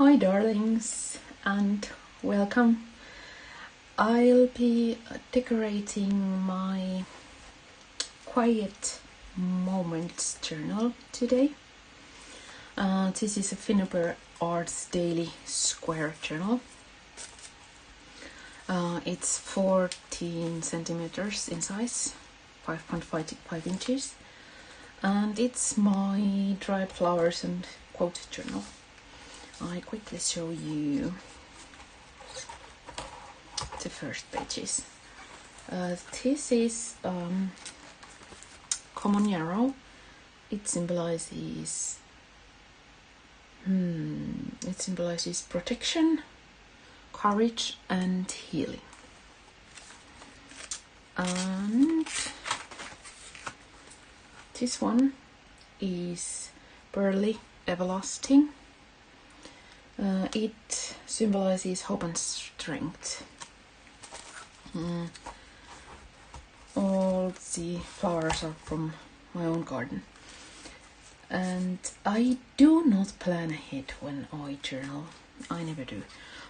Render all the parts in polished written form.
Hi darlings and welcome. I'll be decorating my quiet moments journal today. This is a Finnabair Arts Daily Square journal. It's 14 centimeters in size, 5.5 inches, and it's my dry flowers and quote journal. I quickly show you the first pages. This is common yarrow. It symbolizes protection, courage, and healing. And this one is pearly everlasting. It symbolizes hope and strength. All the flowers are from my own garden. And I do not plan ahead when I journal. I never do.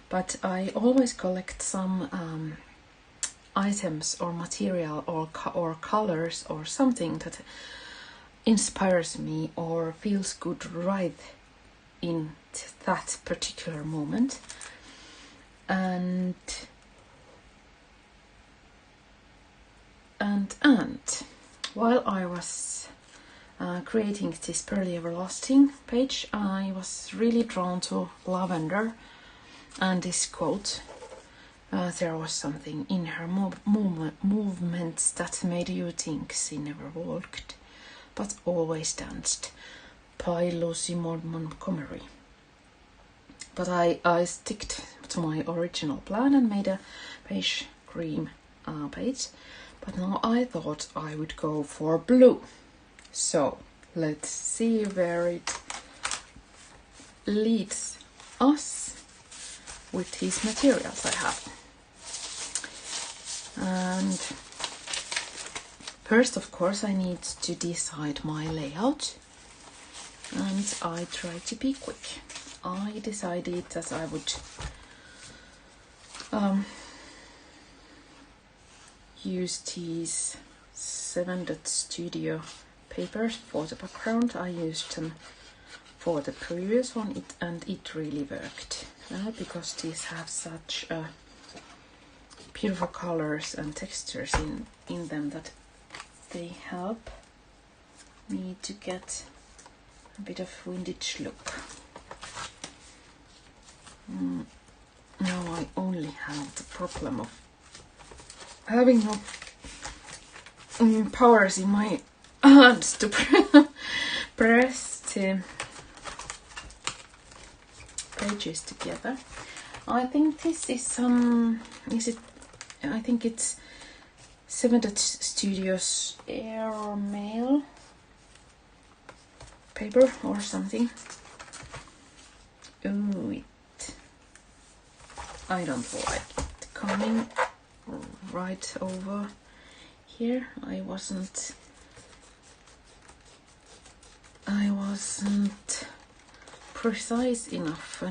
But I always collect some items or material or colors or something that inspires me or feels good right in that particular moment. And while I was creating this pearly everlasting page, I was really drawn to lavender and this quote. There was something in her movements that made you think she never walked but always danced, by Lucy Maud Montgomery. But I sticked to my original plan and made a beige cream page. But now I thought I would go for blue. So let's see where it leads us with these materials I have. And first, of course, I need to decide my layout. And I try to be quick. I decided that I would use these 7-dot studio papers for the background. I used them for the previous one and it really worked because these have such beautiful colors and textures in them that they help me to get a bit of vintage look. Now I only have the problem of having no powers in my hands to press the pages together. I think this is I think it's 7-dot Studios Airmail paper or something. Ooh, I don't like it coming right over here. I wasn't precise enough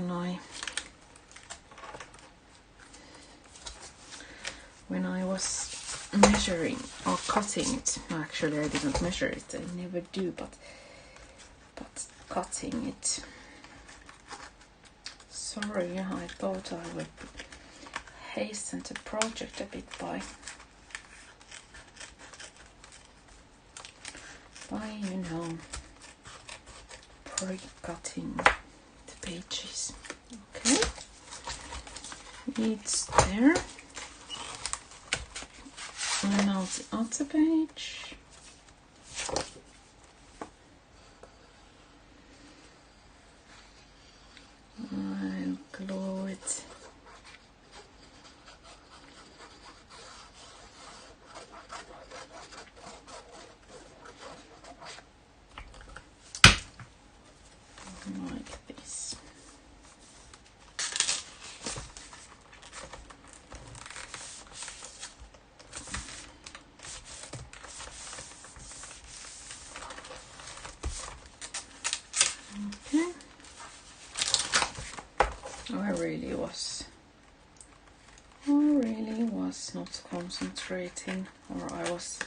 when I was measuring or cutting it. Actually, I didn't measure it. I never do, but cutting it. Sorry, I thought I would hasten the project a bit by pre-cutting the pages. Okay, it's there. And now the other page. I'll glue it. Like this. Okay. really was not concentrating, or I was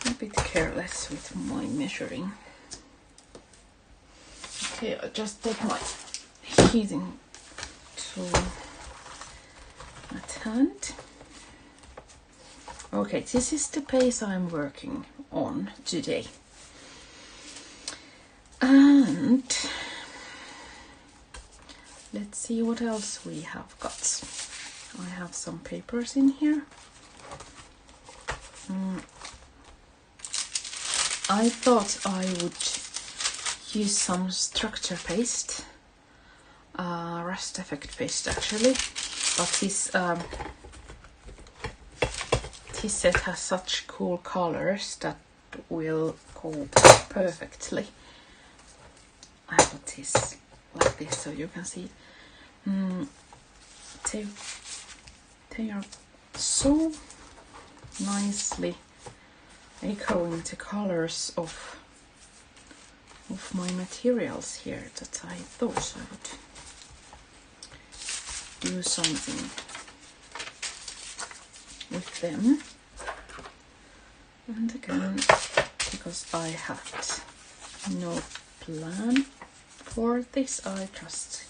a bit careless with my measuring. Okay, I just take my heating tool at hand. Okay, this is the pace I'm working on today. And let's see what else we have got. I have some papers in here. I thought I would use some structure paste, rust effect paste actually, but this set has such cool colors that will go perfectly. I put this like this so you can see. They are so nicely echoing the colors of my materials here that I thought I would do something with them. And again, because I had no plan for this, I just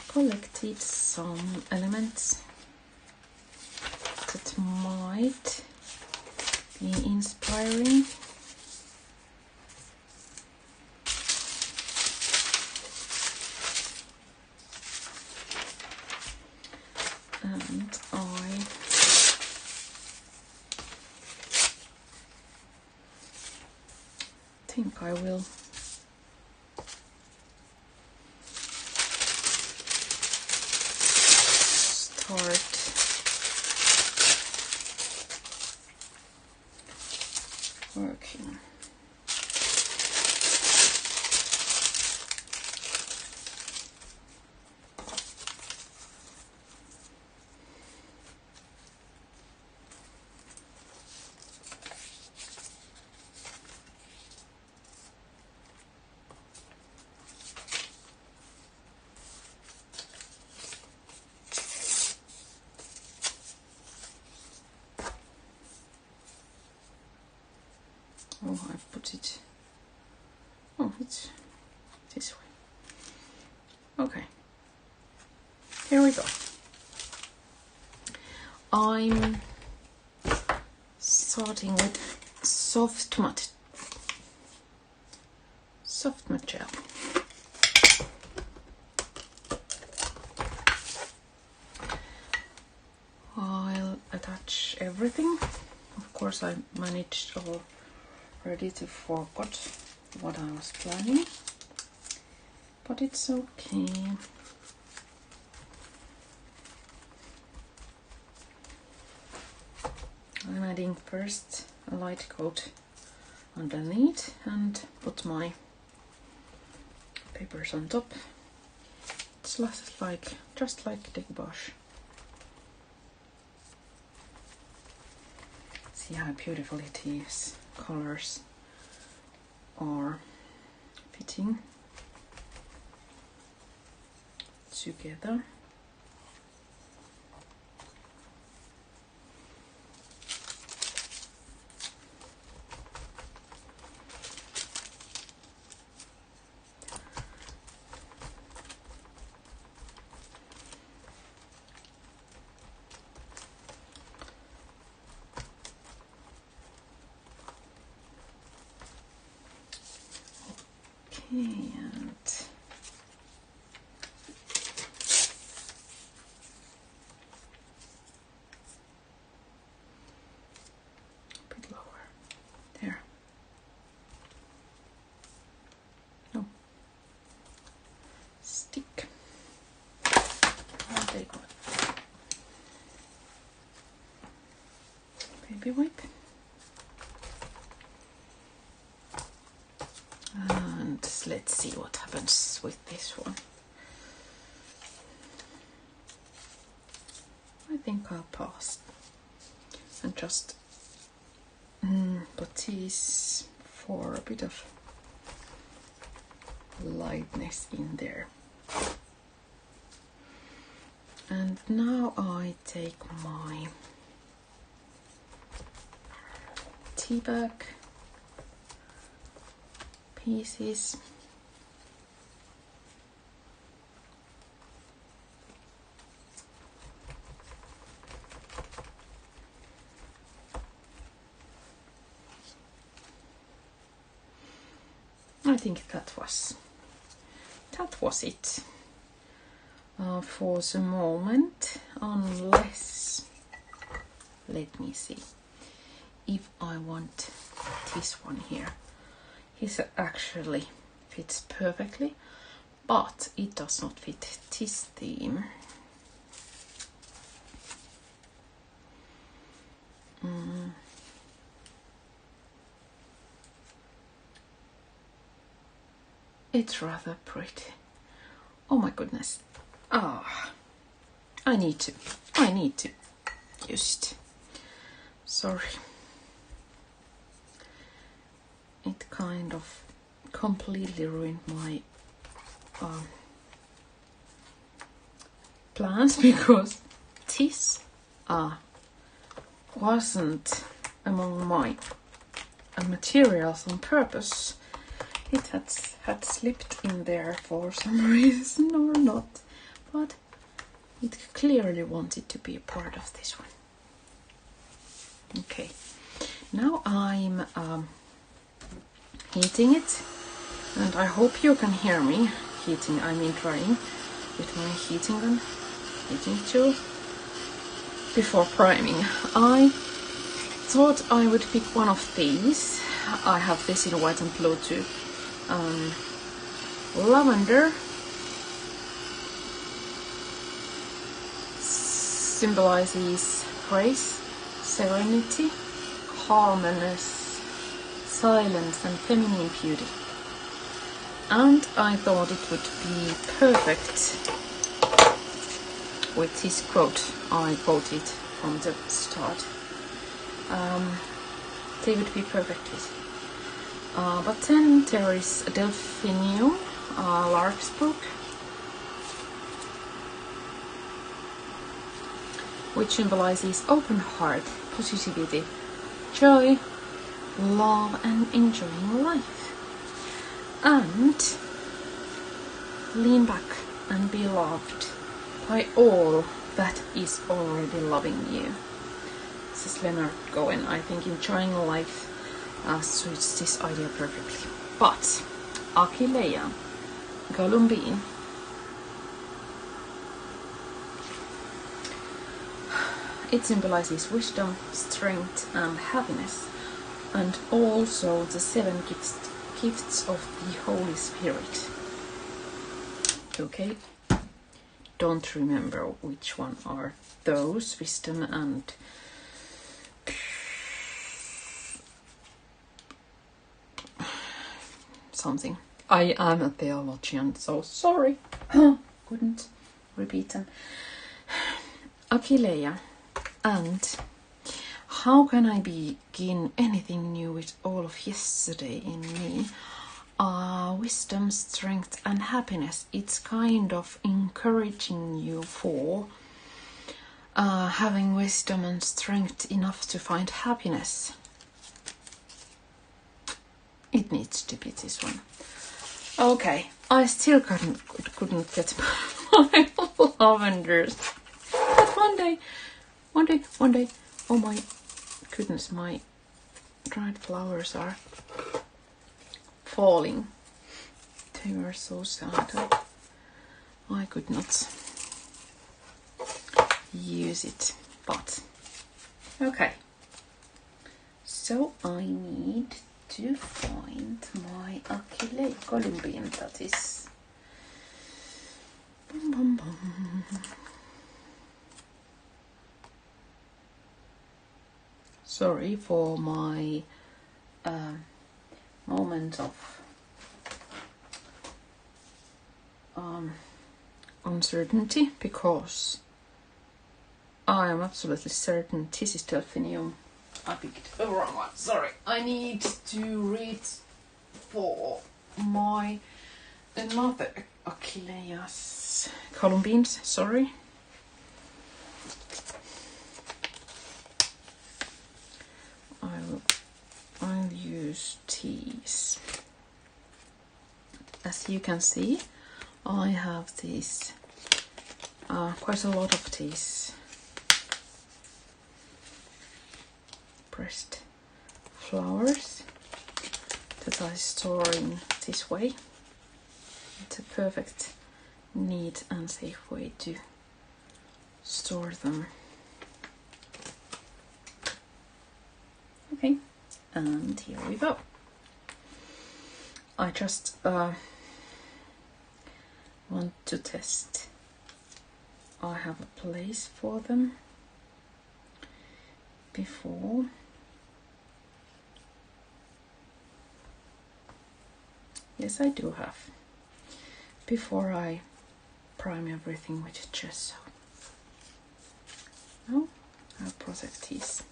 collected some elements that might be inspiring. And I think I will start working. Oh, I've put it. Oh, it's this way. Okay. Here we go. I'm starting with soft matte gel. I'll attach everything. Of course, I managed already to forget what I was planning, but it's okay. I'm adding first a light coat underneath and put my papers on top. It's just like decoupage. See how beautifully these colors are fitting together. And a bit lower. There. No. Stick. I'll take one. Baby wipe. And let's see what happens with this one. I think I'll pass and just but this for a bit of lightness in there. And now I take my tea bag pieces. I think that was it for the moment, unless, let me see, if I want this one here. This actually fits perfectly, but it does not fit this theme. It's rather pretty. Oh my goodness. I need to just, sorry. It kind of completely ruined my plans, because this wasn't among my materials on purpose. It had slipped in there for some reason or not, but it clearly wanted to be a part of this one. Okay, now I'm heating it, and I hope you can hear me heating, I mean drying, with my heating tool before priming. I thought I would pick one of these. I have this in white and blue too. Lavender symbolizes grace, serenity, calmness, silence and feminine beauty. And I thought it would be perfect with this quote I quoted from the start. They would be perfect with. But then there is a delphinium, larkspur, which symbolizes open heart, positivity, joy, love and enjoying life. And lean back and be loved by all that is already loving you. This is Leonard Cohen. I think enjoying life suits this idea perfectly. But Achilleia Columbine, it symbolizes wisdom, strength and happiness, and also the 7 gifts of the Holy Spirit. Okay, don't remember which one are those. Wisdom and something. I am a theologian, so sorry. Couldn't repeat them. Achilleia, and how can I begin anything new with all of yesterday in me? Wisdom, strength and happiness. It's kind of encouraging you for having wisdom and strength enough to find happiness. It needs to be this one. Okay, I still couldn't get my lavenders. But one day, oh my goodness, my dried flowers are falling. They were so sad. I could not use it, but okay. So I need to find my Achilleia Columbine, that is. Bum, bum, bum. Sorry for my moment of uncertainty, because I am absolutely certain this is delphinium I picked the wrong one. Sorry. I need to read for my another Achilles columbines. Sorry. I'll use these. As you can see, I have these quite a lot of these pressed flowers that I store in this way. It's a perfect, neat and safe way to store them. Okay, and here we go. I just want to test. I have a place for them before. Yes, I do have. Before I prime everything with gesso. Now I'll protect these.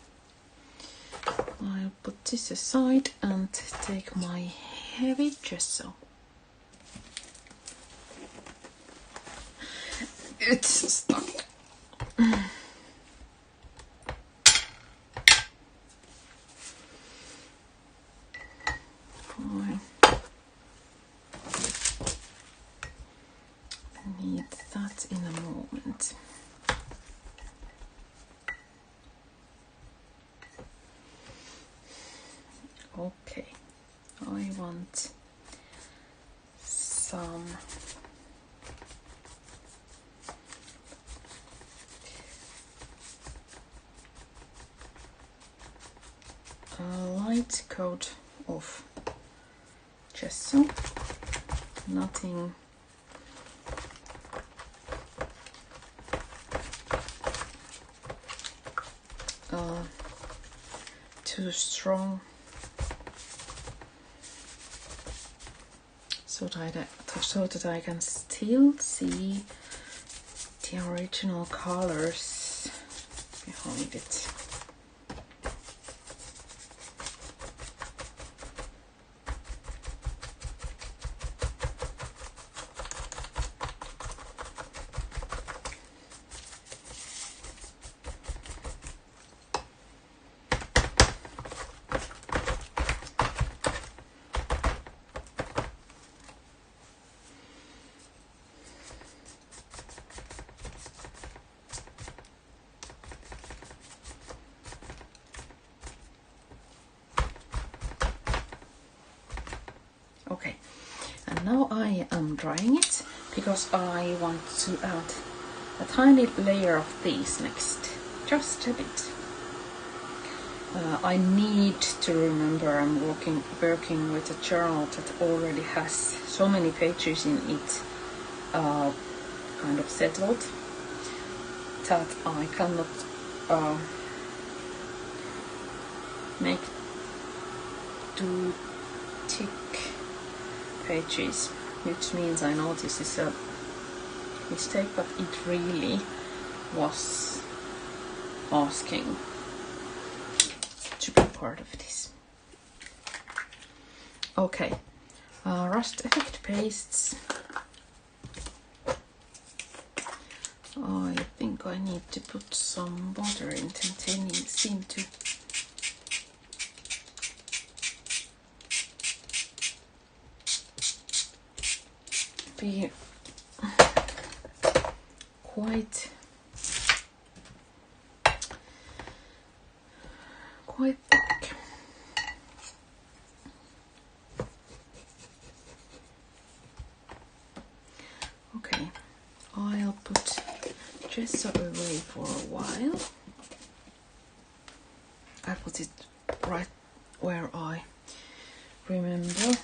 I'll put this aside and take my heavy gesso. It's stuck. I need that in a moment. Okay, I want some light coat of gesso, nothing too strong, so that I can still see the original colors behind it. Okay, and now I am drying it because I want to add a tiny layer of these next, just a bit. I need to remember I'm working with a journal that already has so many pages in it, kind of settled, that I cannot make too thick pages, which means I know this is a mistake, but it really was asking to be part of this. Okay, rust effect pastes. I think I need to put some water in them. They seem to be quite thick. Okay, I'll put gesso away for a while. I put it right where I remember.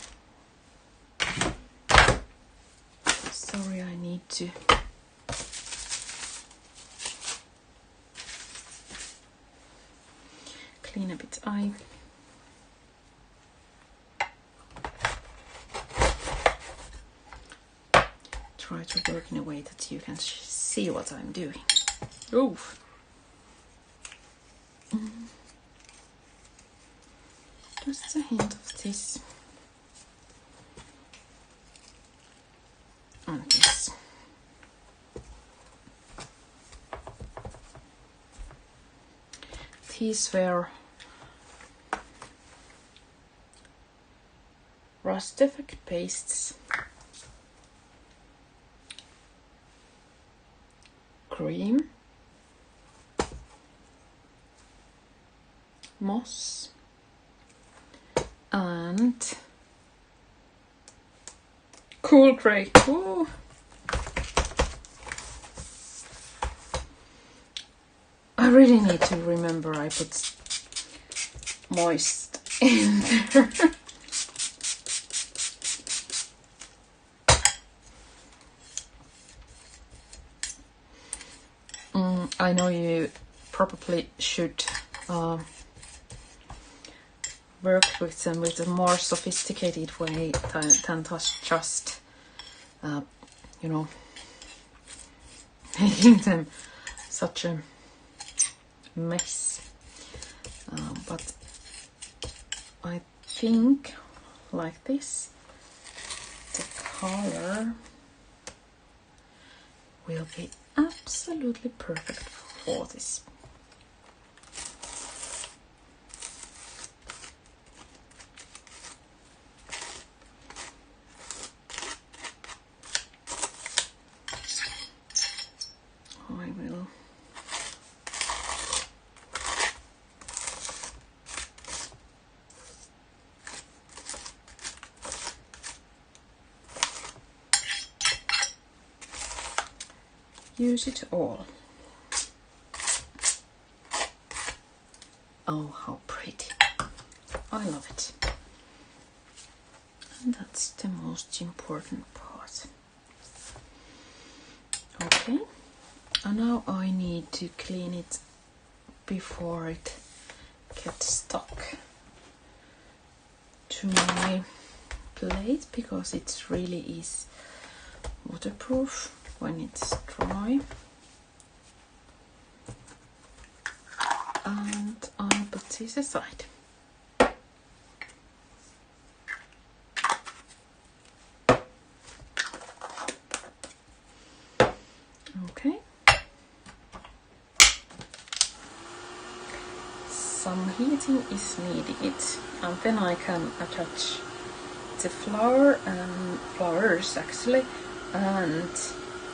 Sorry, I need to clean a bit. I try to work in a way that you can see what I'm doing. Oof. Just a hint of this and this. These were rust effect pastes, cream, moss, and cool grey. Ooh. I really need to remember I put moist in there. I know you probably should work with them with a more sophisticated way than just you know, making them such a mess. But I think like this, the color will be absolutely perfect for this. I will use it all. Oh, how pretty. I love it. And that's the most important part. Okay, and now I need to clean it before it gets stuck to my plate, because it really is waterproof when it's dry. And I'll put this aside. Okay. Some heating is needed, and then I can attach the flower and flowers actually, and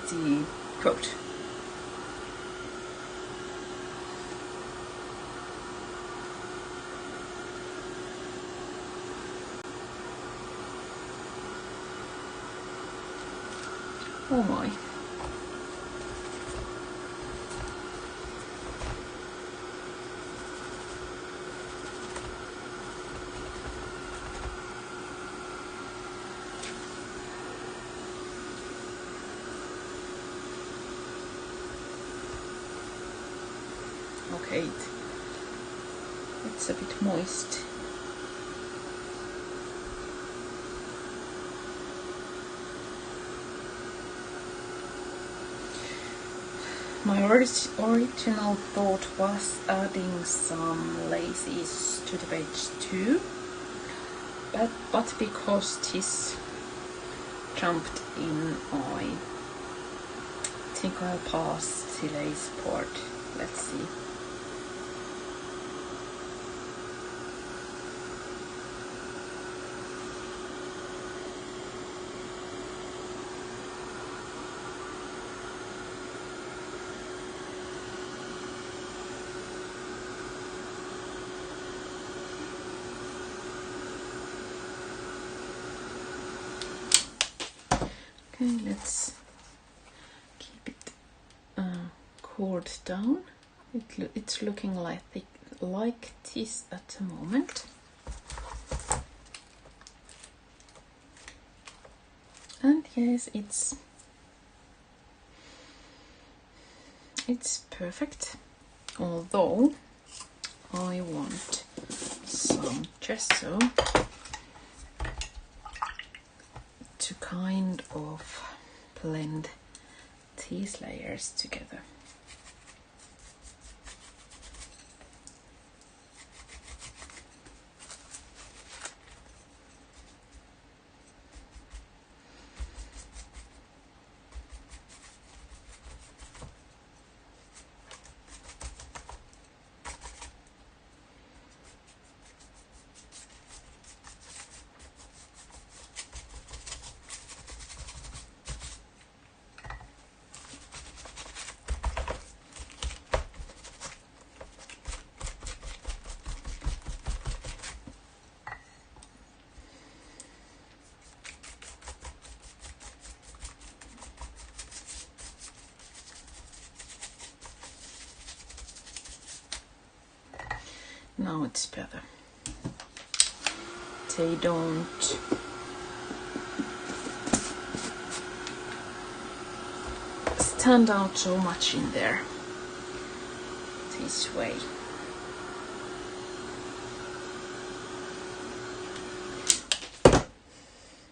the quote. Oh my. Okay, it's a bit moist. My original thought was adding some laces to the page too, but because this jumped in, I think I'll pass the lace part. Let's see. Okay, let's keep it cooled down. It's looking like this at the moment. And yes, it's perfect, although I want some gesso to kind of blend these layers together. Now it's better. They don't stand out so much in there this way.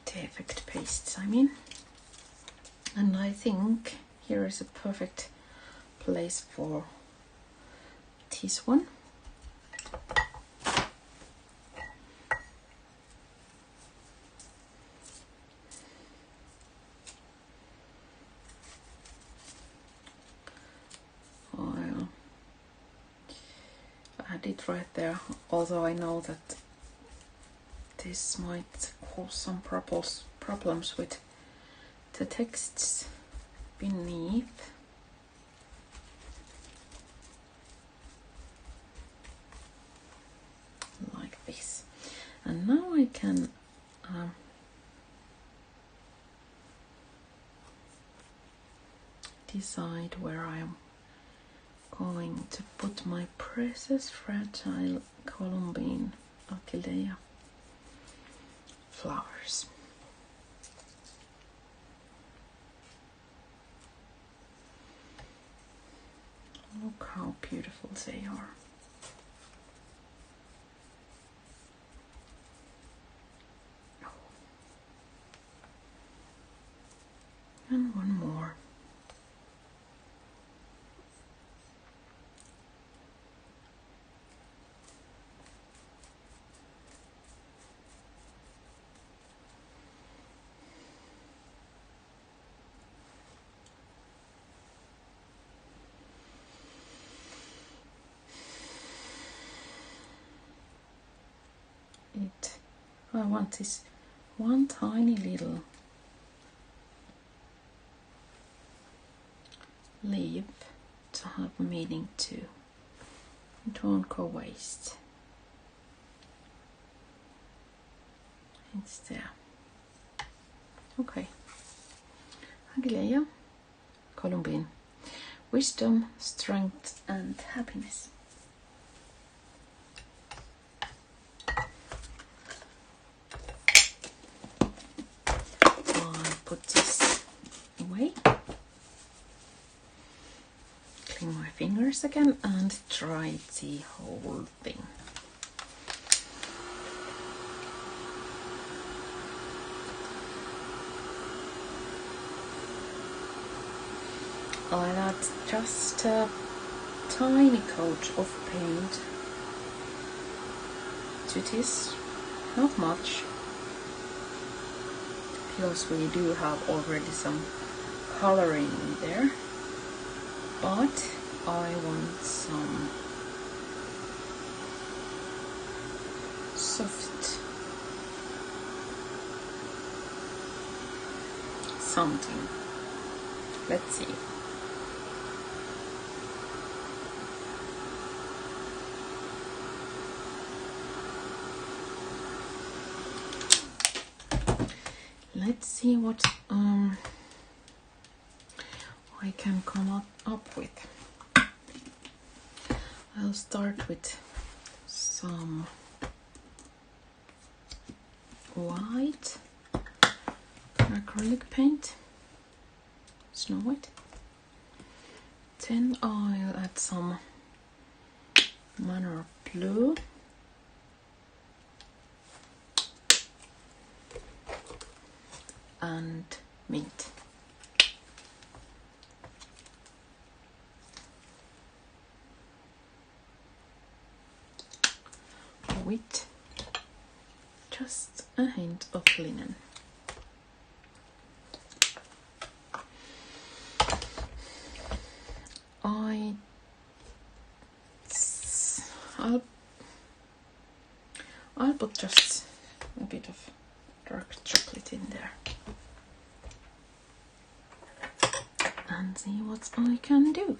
The effect pastes, I mean. And I think here is a perfect place for this one. I'll add it right there, although I know that this might cause some problems with the texts beneath. Like this. And now I can decide where I'm going to put my precious fragile Columbian Orchidea flowers. Look how beautiful they are. And one more. I want this one tiny little leaf to have meaning too. Don't go waste. It's there. Okay. Emilia, Columbian. Wisdom, strength and happiness. Put this away, clean my fingers again and try the whole thing. I'll add just a tiny coat of paint to this, not much. Because we do have already some coloring in there, but I want some soft something. Let's see. Let's see what I can come up with. I'll start with some white acrylic paint, Snow White. Then I'll add some Manor Blue. And mint. With just a hint of linen. I'll put just a bit of dark chocolate in there. And see what I can do.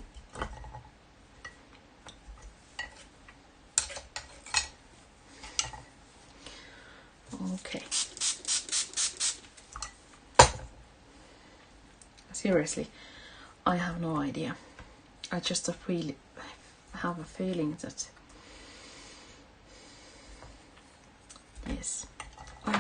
Okay. Seriously, I have no idea. I just really have a feeling that Yes, I will.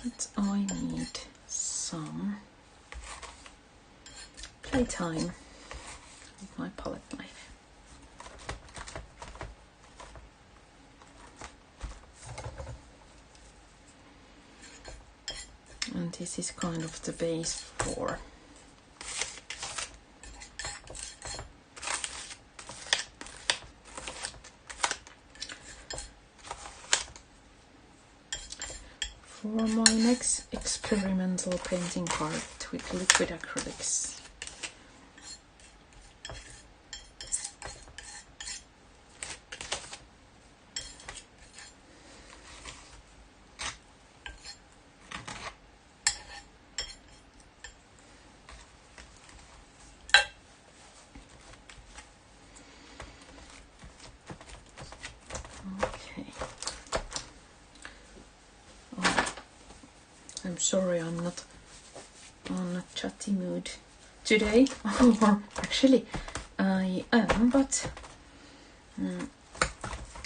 But I need some playtime with my palette knife. And this is kind of the base for my next experimental painting card with liquid acrylics. Okay. I'm sorry, I'm not on a chatty mood today, or actually I am, but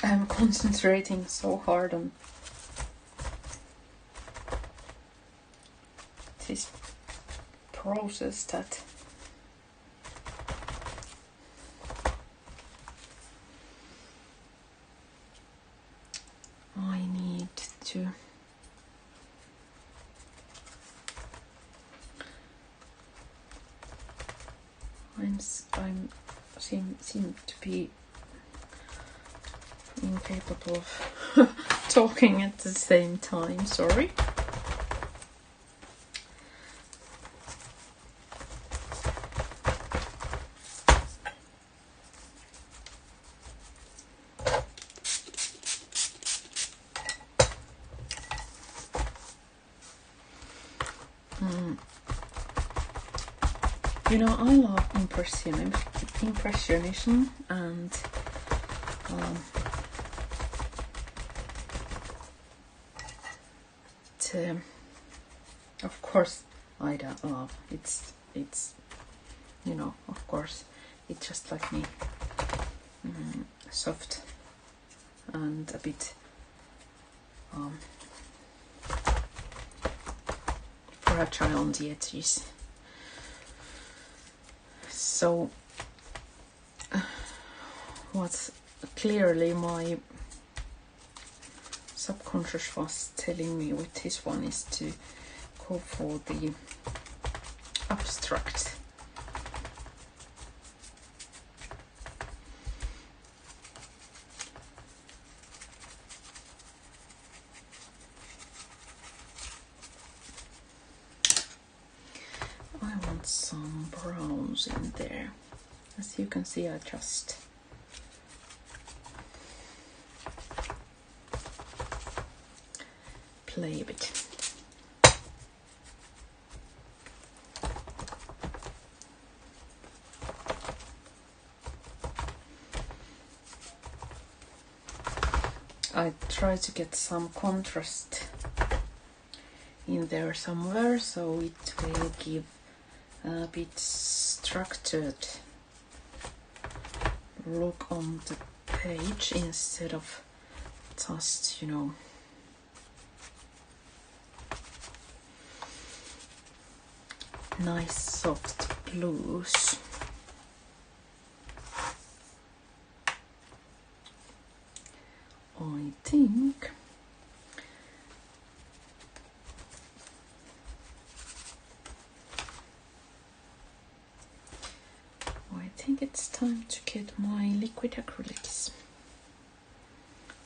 I'm concentrating so hard on this process that I need to seem to be incapable of talking at the same time, sorry. You know, I love impressionism and of course I don't love it's you know, of course it's just like me, soft and a bit fragile on the edges. So what clearly my subconscious was telling me with this one is to go for the abstract. I want some browns in there. As you can see, I just play a bit. I try to get some contrast in there somewhere, so it will give a bit structured look on the page instead of just, you know, nice soft blues. I think it's time to get my liquid acrylics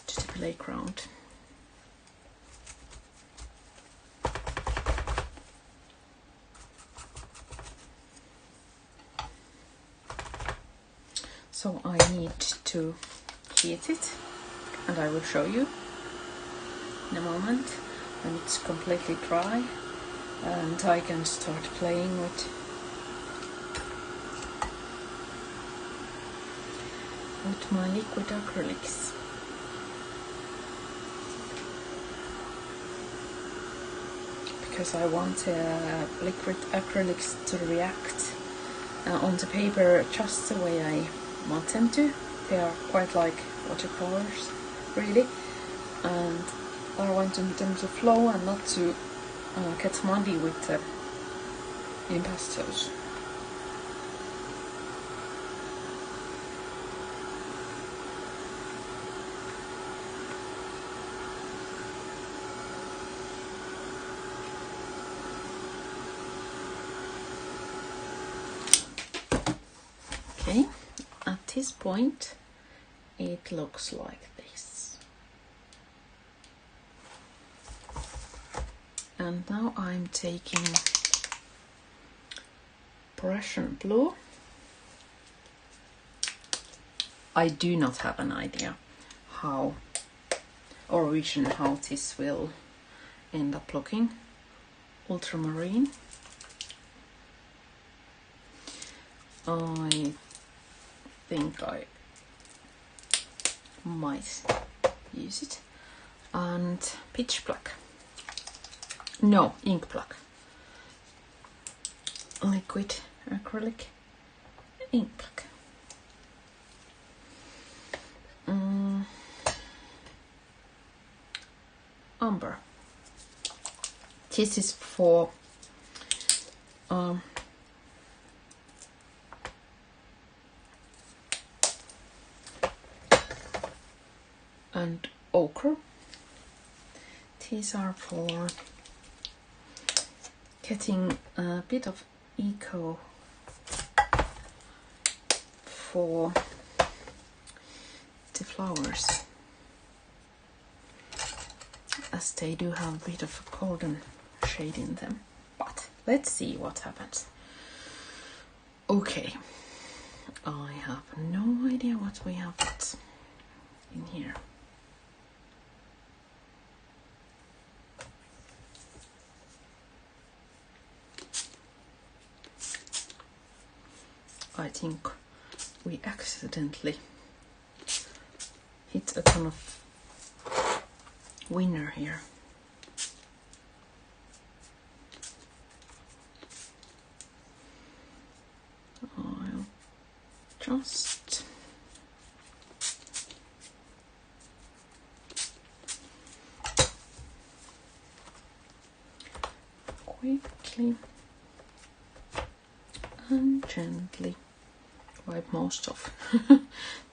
to the playground. So I need to heat it, and I will show you in a moment when it's completely dry and I can start playing with with my liquid acrylics. Because I want liquid acrylics to react on the paper just the way I want them to. They are quite like watercolors, really, and I want them to flow and not to get muddy with the impastos. Okay, at this point it looks like this. And now I'm taking Prussian blue. I do not have an idea how this will end up looking. Ultramarine. I think I might use it. And pitch black. No, ink black. Liquid acrylic ink black. Umber. This is for and ochre. These are for getting a bit of eco for the flowers, as they do have a bit of a golden shade in them. But let's see what happens. Okay, I have no idea what we have got in here. I think we accidentally hit a ton of winner here. I'll just quickly and gently wipe most of.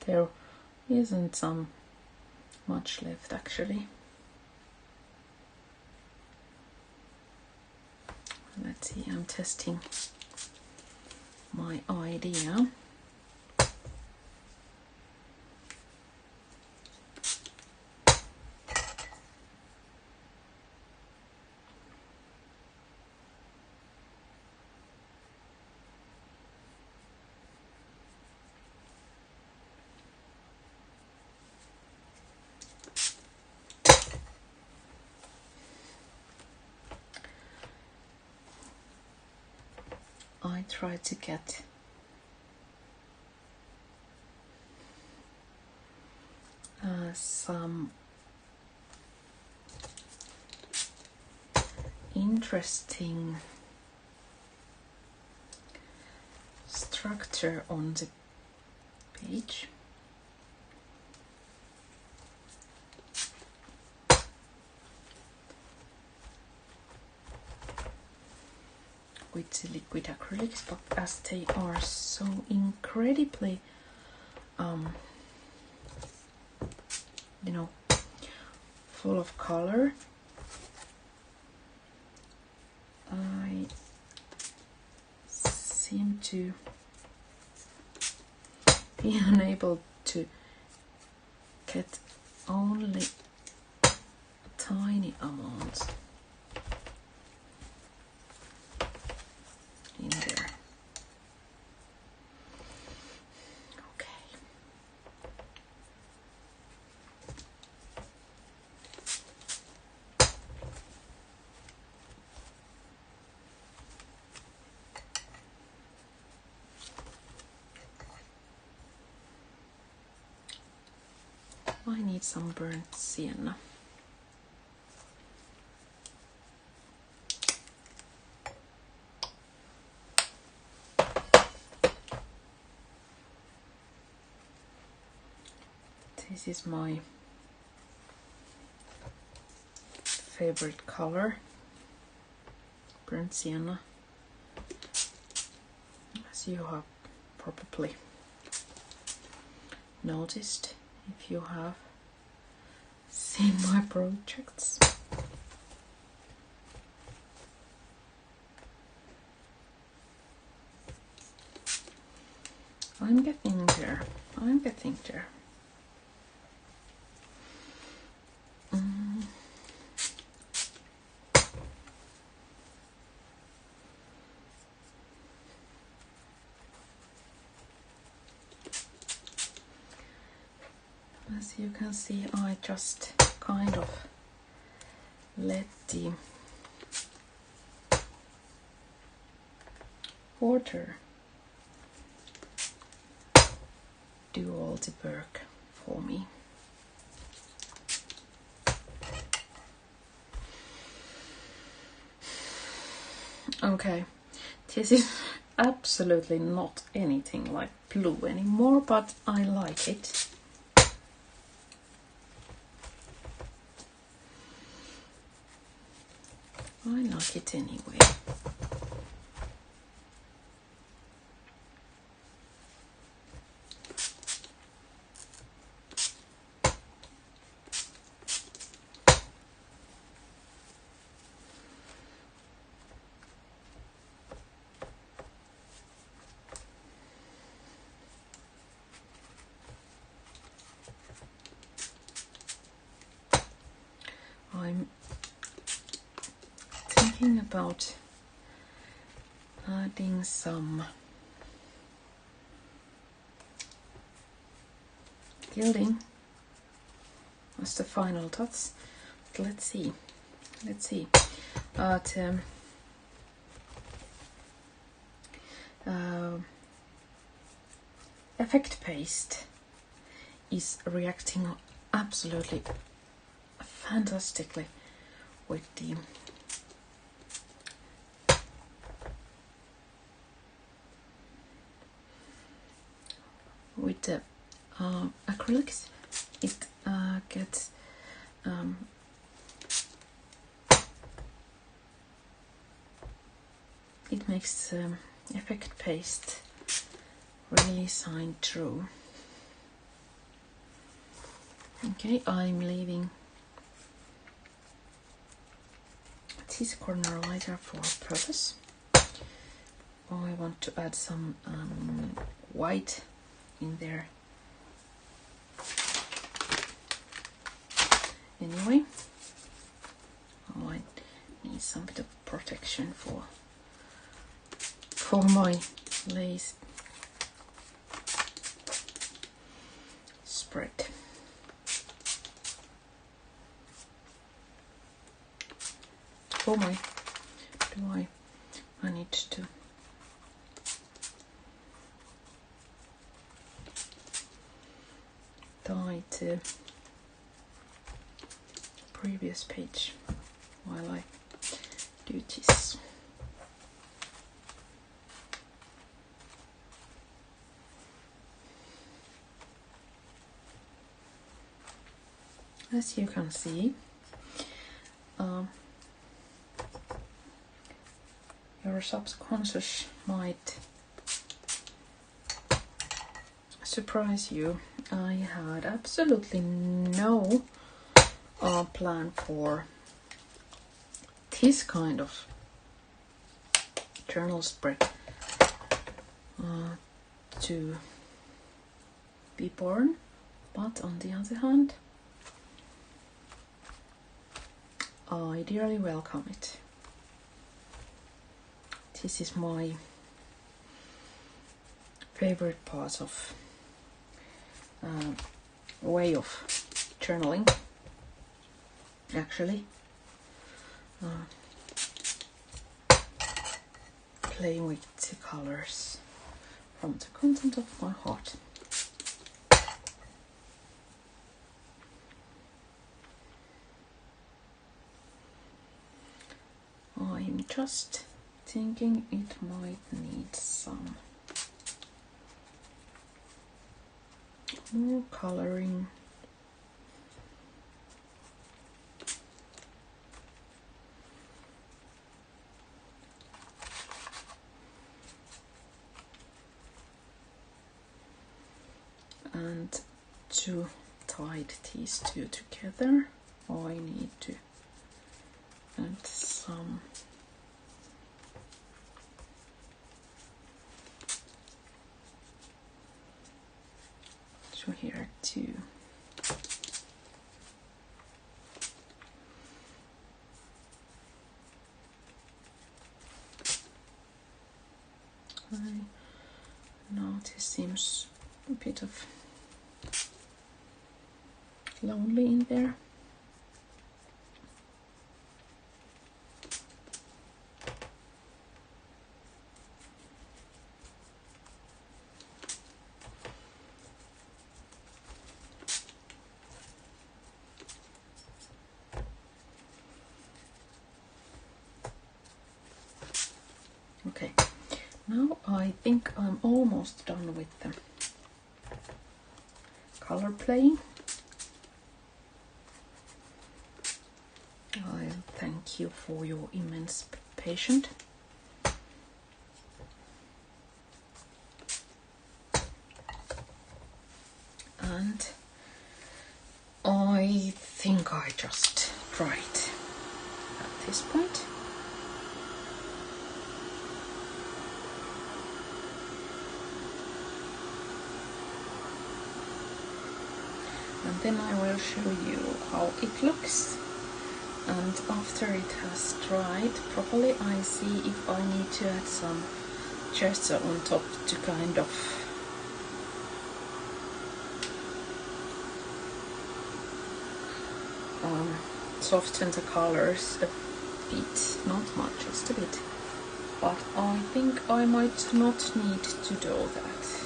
There isn't much left actually. Let's see, I'm testing my idea. I try to get some interesting structure on the page. With the liquid acrylics, but as they are so incredibly you know, full of color, I seem to be unable to get only a tiny amount in there. Okay. need some burnt sienna. This is my favorite color, burnt sienna, as you have probably noticed if you have seen my projects. I'm getting there. As you can see, I just kind of let the water do all the work for me. Okay, this is absolutely not anything like blue anymore, but I like it. I like it anyway. I'm thinking about adding some gilding as the final touch. But let's see. Effect paste is reacting absolutely fantastically with the acrylics. It gets it makes effect paste really shine through. Okay, I'm leaving this corner lighter for purpose. I want to add some white in there. Anyway, I need some bit of protection for my lace spread. Oh my, I need to tie the previous page while I do this. As you can see, your subconscious might surprise you. I had absolutely no plan for this kind of journal spread to be born, but on the other hand, I dearly welcome it. This is my favorite part of way of journaling, actually. Playing with the colors from the content of my heart. I'm just thinking it might need some more coloring. And to tie these two together, I need to add some to here too. Now this seems a bit of lonely in there. Okay, now I think I'm almost done with the color play. I thank you for your immense patience. And I think I just tried at this point. And then I will show you how it looks. And after it has dried properly, I see if I need to add some gesture on top to kind of soften the colors a bit, not much, just a bit. But I think I might not need to do that.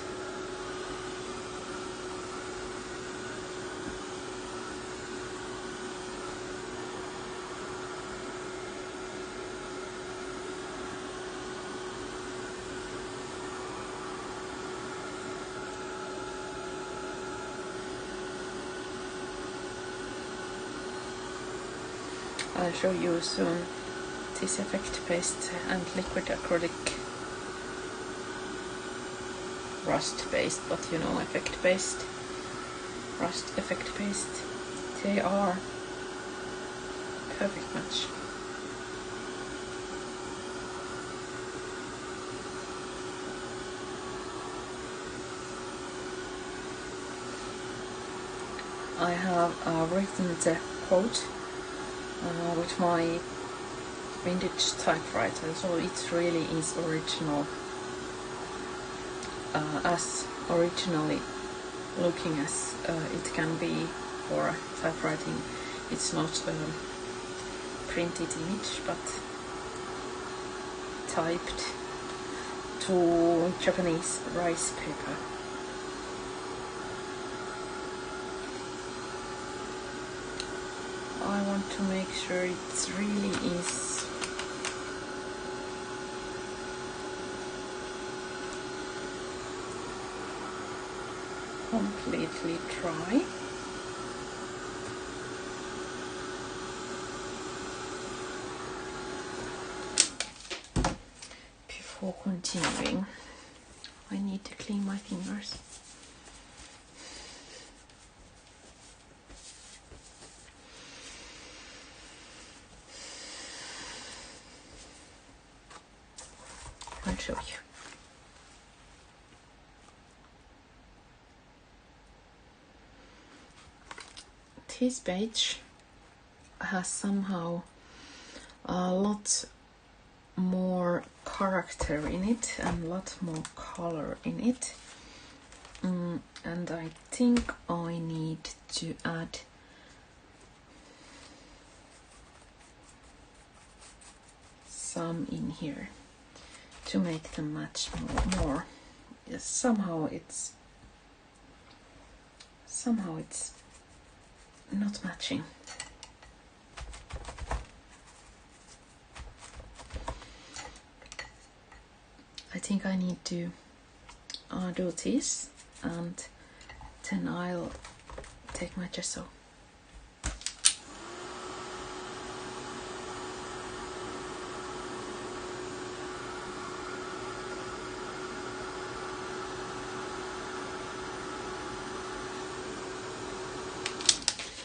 I'll show you soon this effect paste and liquid acrylic rust paste, but you know, effect paste, rust effect paste, they are perfect match. I have written the quote with my vintage typewriter, so it really is original, as originally looking as it can be for typewriting. It's not a printed image, but typed to Japanese rice paper. I want to make sure it really is completely dry. Before continuing, I need to clean my fingers. I'll show you. This page has somehow a lot more character in it and a lot more color in it, and I think I need to add some in here to make them match more. Yes, somehow it's not matching. I think I need to do this, and then I'll take my gesso.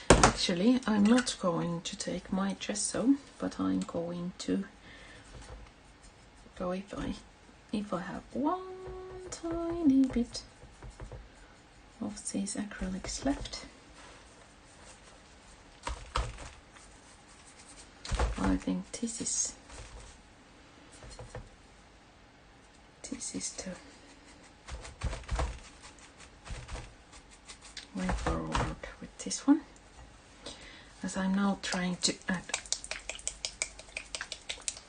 Actually, I'm not going to take my gesso, but I'm going to go if I have one tiny bit of these acrylics left. I think this is the way forward with this one, as I'm now trying to add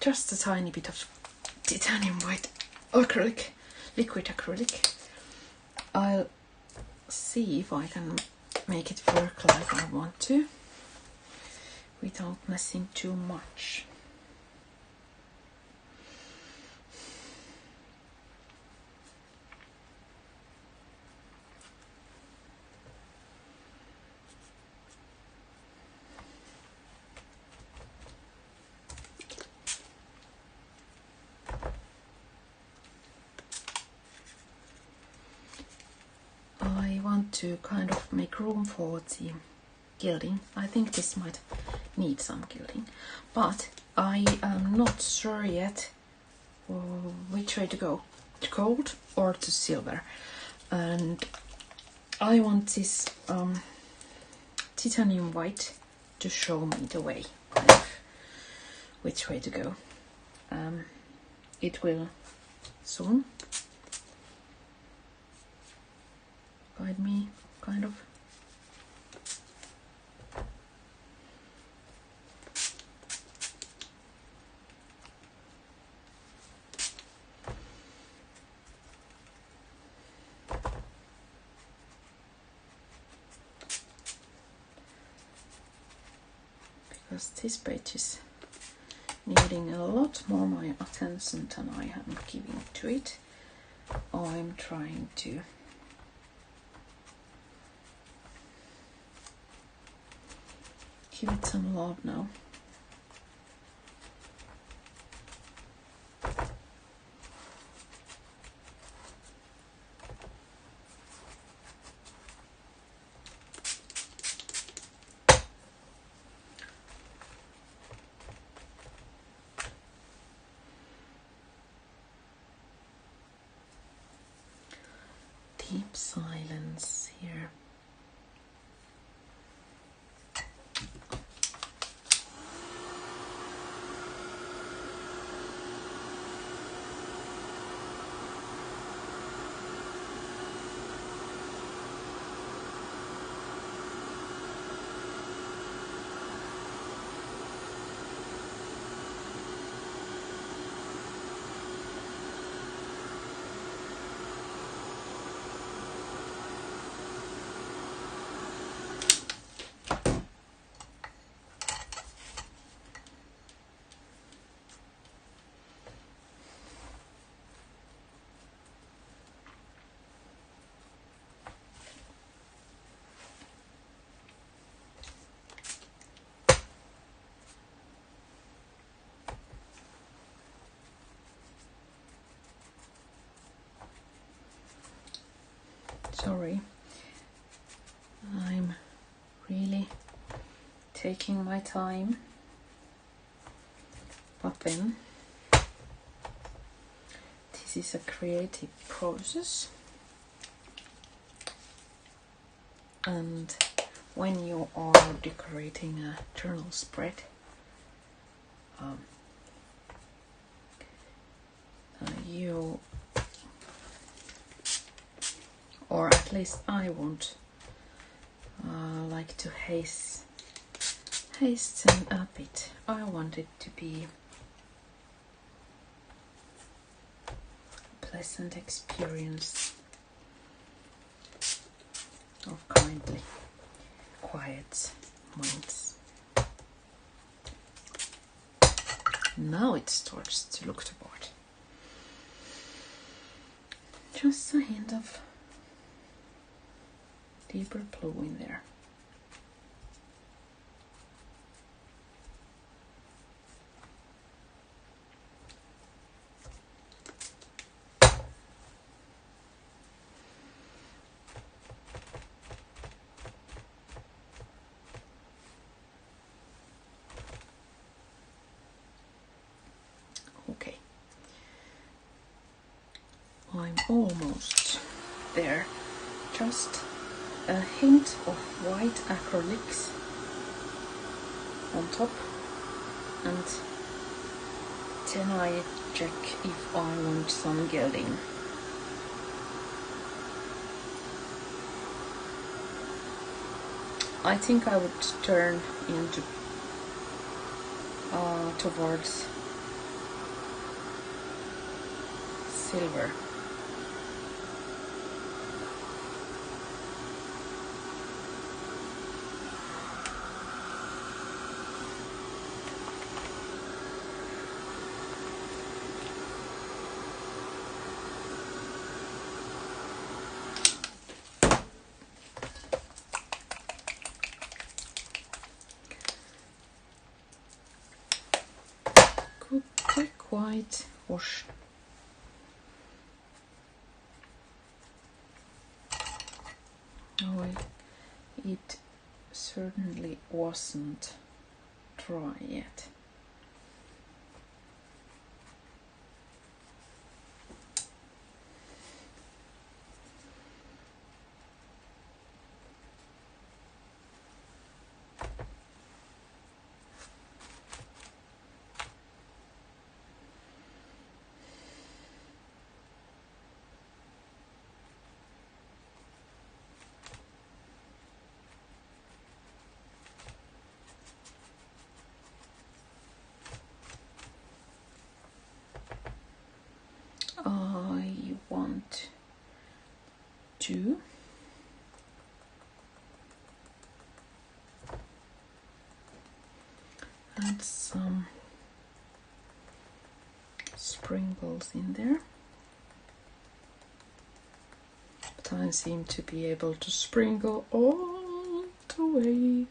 just a tiny bit of titanium white acrylic, liquid acrylic. I'll see if I can make it work like I want to without messing too much. I want to kind of make room for the gilding. I think this might need some gilding, but I am not sure yet which way to go, to gold or to silver, and I want this titanium white to show me the way, kind of which way to go. It will soon guide me, kind of. Because this page is needing a lot more my attention than I am giving to it. I'm trying to give it some love now. Deep silence here. Sorry, I'm really taking my time, but then this is a creative process, and when you are decorating a journal spread, you, or at least I won't like to hasten a bit. I want it to be a pleasant experience of kindly, quiet minds. Now it starts to look the part. just a hint of deeper blue in there. Okay, I'm almost there. Just a hint of white acrylics on top, and then I check if I want some gilding. I think I would turn into towards silver. Quick white wash. Oh, it certainly wasn't dry yet. I want to add some sprinkles in there, but I seem to be able to sprinkle all the way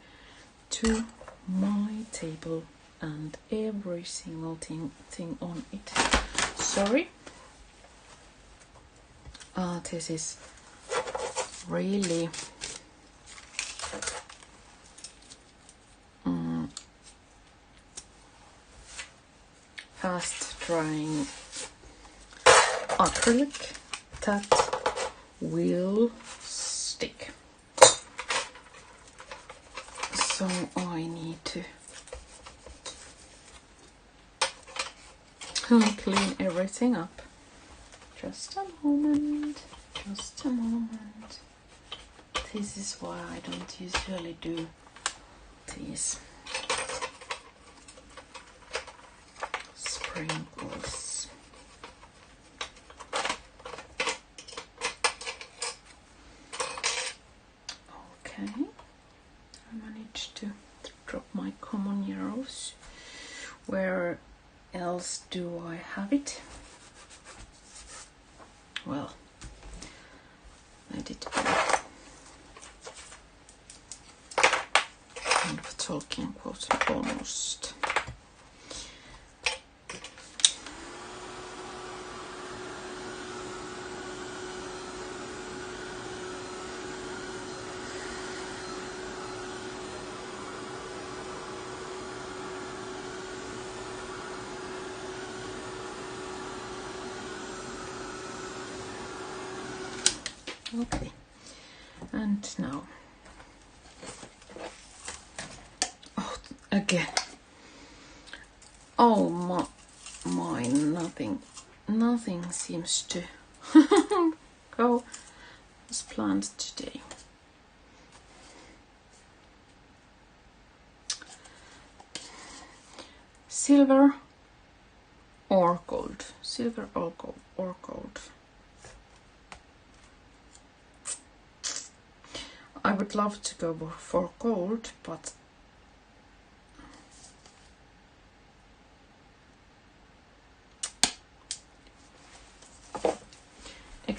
to my table and every single thing on it. Sorry. This is really fast drying acrylic that will stick. So I need to clean everything up. Just a moment, just a moment. This is why I don't usually do these sprinkles. Okay, I managed to drop my common arrows. Where else do I have it? Well, let it be. I'm talking quote almost. Okay, and now, oh, again, oh my, nothing seems to go as planned today. Silver or gold, silver or gold, or gold. I would love to go for gold, but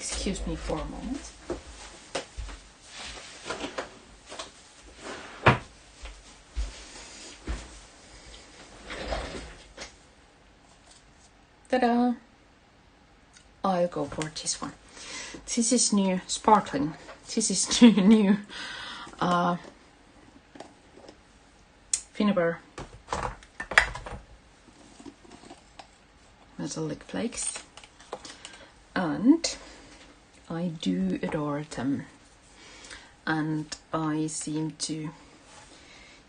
Excuse me for a moment. Ta-da! I'll go for this one. This is new, sparkling. This is new Finnabair metallic flakes, and I do adore them, and I seem to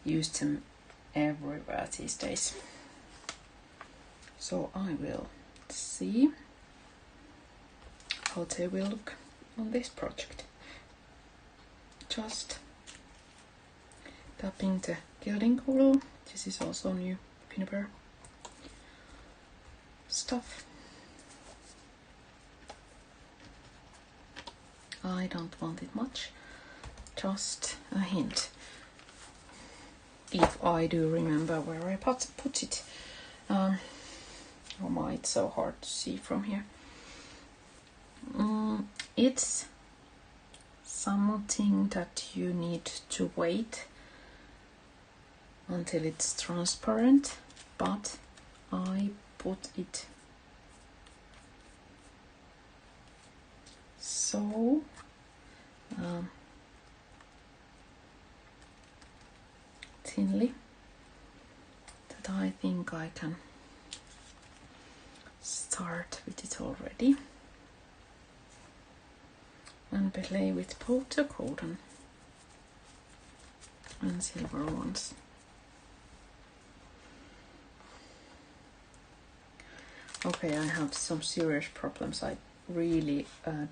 use them everywhere these days. So I will see how they will look on this project. Just tapping the gilding glue. This is also new Finnabair stuff. I don't want it much, just a hint. If I do remember where I put it. Oh my, it's so hard to see from here. It's something that you need to wait until it's transparent, but I put it so thinly that I think I can start with it already and play with both the golden and silver ones. Okay, I have some serious problems. I really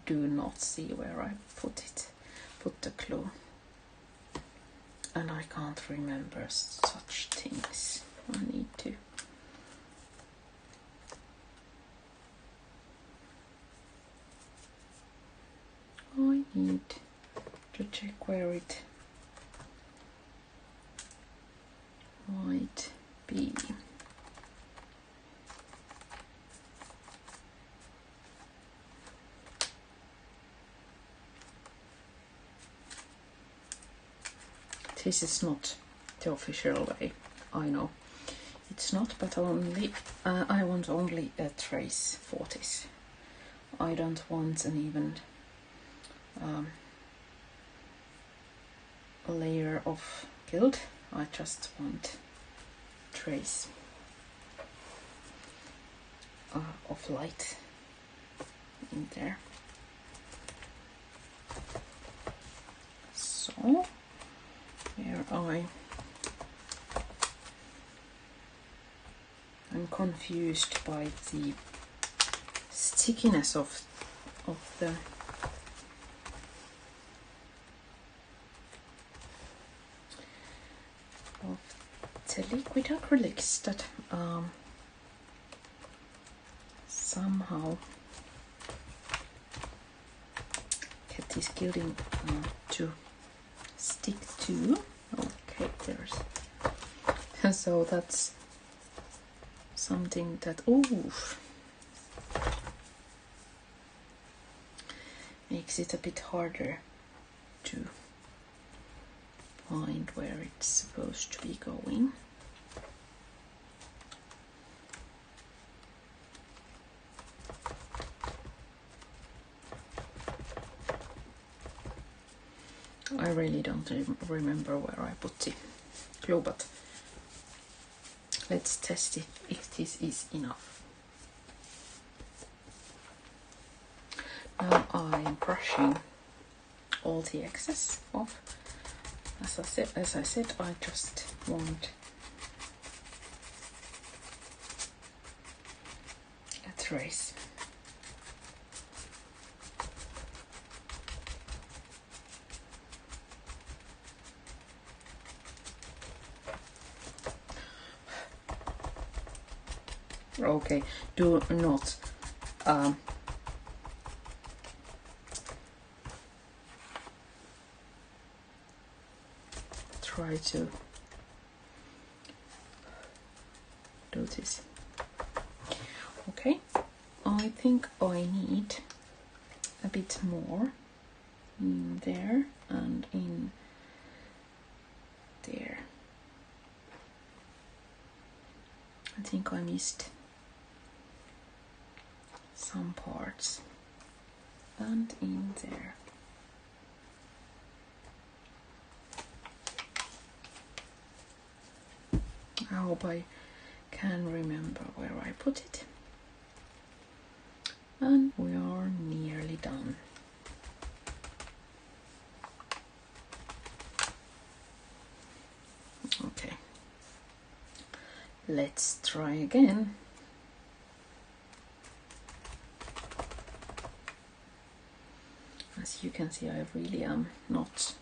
do not see where I put the glue, and I can't remember such things. I need to. I need to check where it might be. This is not the official way, I know. It's not, but only I want only a trace for this. I don't want an even a layer of gild. I just want trace of light in there. So here I'm confused by the stickiness of the liquid acrylics that somehow get this gilding to stick to. Okay, there's so that's something that makes it a bit harder to find where it's supposed to be going. I really don't remember where I put the glue, but let's test it if this is enough. Now I'm brushing all the excess off. As I said, I just want a trace. Okay, do not try to do this. Okay, I think I need a bit more in there and in there. I think I missed some parts, and in there. I hope I can remember where I put it. And we are nearly done. Okay, let's try again. As you can see, I really am not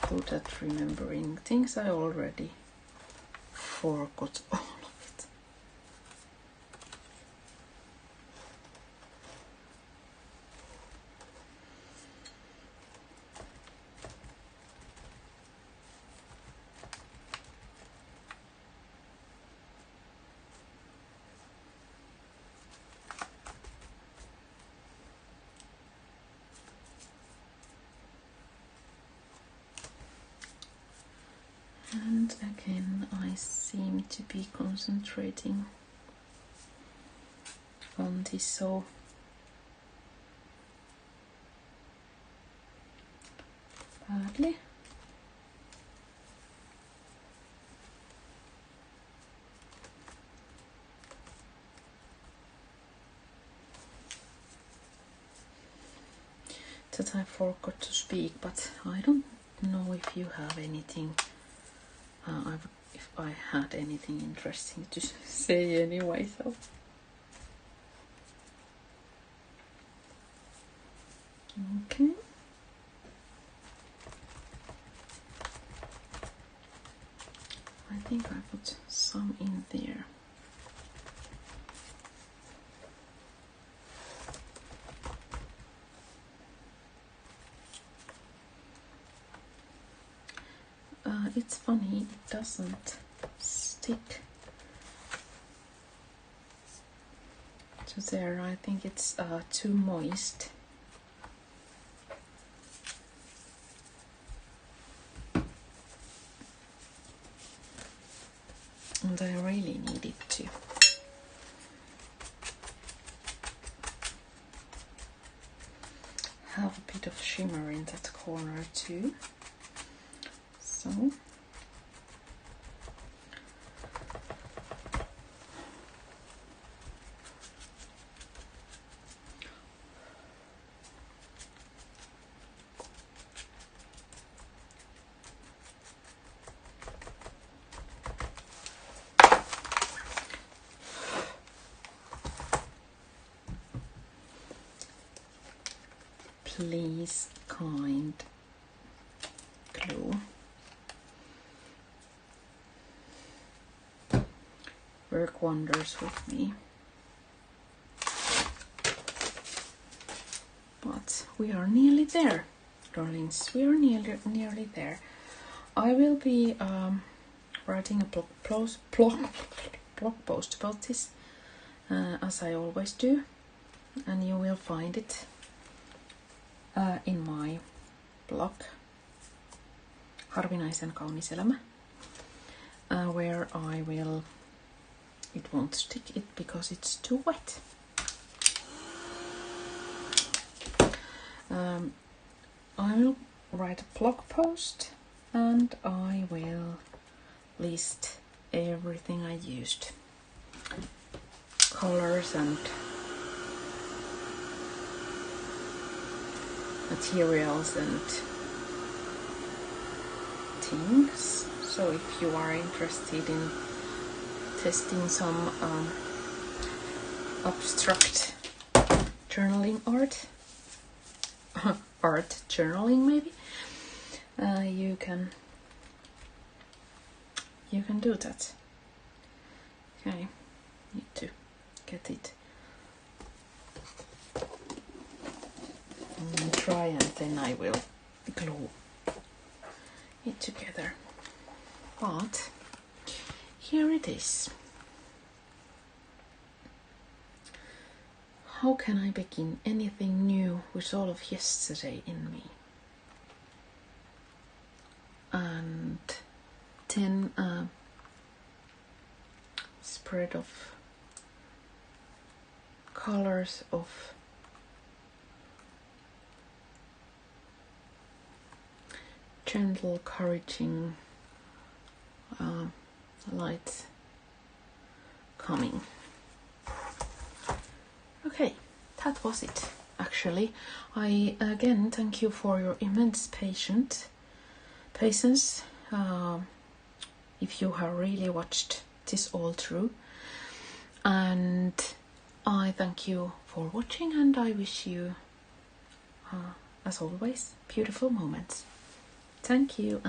good at remembering things I already forgot all of it. And again, I seem to be concentrating on this so badly. That I forgot to speak, but I don't know if you have anything. If I had anything interesting to say anyway, so. Okay. I think I put some in there. It's funny, it doesn't stick to there. I think it's too moist. And I really need it to. Have a bit of shimmer in that corner too. So. Please, kind glue. Work wonders with me. But we are nearly there, darlings. We are nearly there. I will be writing a blog post about this, as I always do, and you will find it in my blog, Harvinaisen kaunis elämä, where I will. It won't stick it because it's too wet. I will write a blog post and I will list everything I used. Colors and materials and things. So if you are interested in testing some abstract journaling art, art journaling maybe, you can do that. Okay, need to get it dry and then I will glue it together. But here it is. how can I begin anything new with all of yesterday in me? And 10 spread of colors of gentle, encouraging light coming. Okay, that was it actually. I again thank you for your immense patience. If you have really watched this all through, and I thank you for watching, and I wish you as always beautiful moments. Thank you.